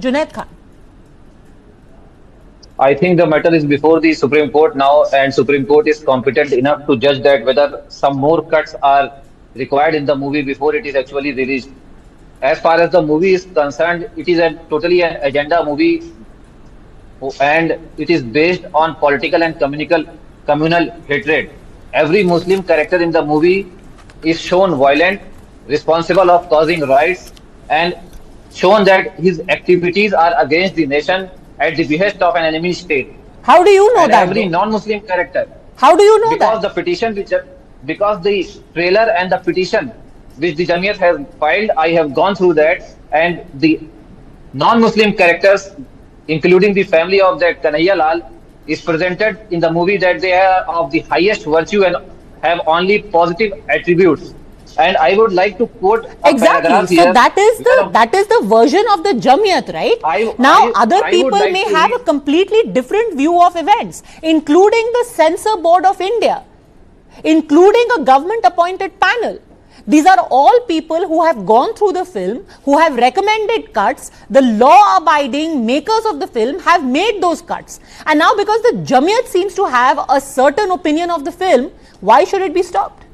Junaid Khan? I think the matter is before the Supreme Court now, and Supreme Court is competent enough to judge that whether some more cuts are required in the movie before it is actually released. As far as the movie is concerned, it is totally an agenda movie, and it is based on political and communal hatred. Every Muslim character in the movie is shown violent, responsible of causing riots, and shown that his activities are against the nation at the behest of an enemy state. How do you know And that? every non-Muslim character, How do you know because that? the petition because the trailer and the petition which the Jamiyat has filed, I have gone through that, and the non-Muslim characters, including the family of that Kanhaiya Lal, is presented in the movie that they are of the highest virtue and have only positive attributes. And I would like to quote a paragraph Exactly. here. So that is the version of the Jamiyat, right? Other I people would like may to have a completely different view of events, including the Censor Board of India, including a government-appointed panel. These are all people who have gone through the film, who have recommended cuts. The law-abiding makers of the film have made those cuts. And now because the Jamiyat seems to have a certain opinion of the film, why should it be stopped?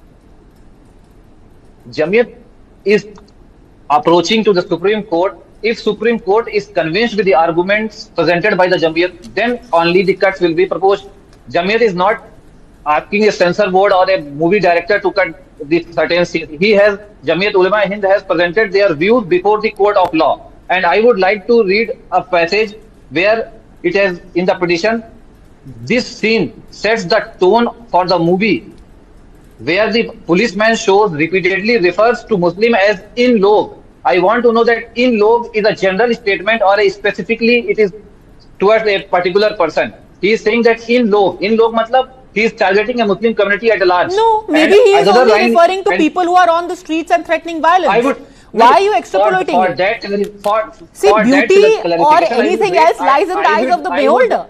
Jamiyat is approaching to the Supreme Court. If Supreme Court is convinced with the arguments presented by the Jamiyat, then only the cuts will be proposed. Jamiyat is not asking a censor board or a movie director to cut the certain scenes. Jamiyat Ulema Hind has presented their views before the court of law. And I would like to read a passage where it has in the petition, this scene sets the tone for the movie, where the policeman shows repeatedly refers to Muslim as in log. I want to know that in log is a general statement or specifically it is towards a particular person. He is saying that in log matlab he is targeting a Muslim community at large. No, maybe he is only referring to people who are on the streets and threatening violence. Why are you extrapolating it? See, beauty or anything else lies in the eyes of the beholder.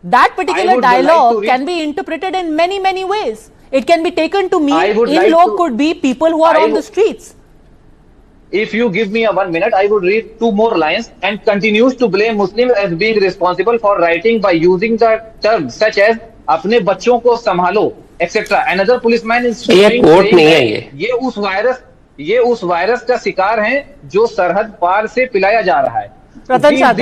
That particular dialogue can be interpreted in many, many ways. It can be taken to mean in law could be people who are on the streets. If you give me a 1 minute, I would read 2 more lines. And continues to blame Muslims as being responsible for rioting by using the terms such as अपने बच्चों को संभालो etc. Another policeman is saying ये उस virus का शिकार हैं जो सरहद पार से पिलाया जा रहा है. रतन शाह,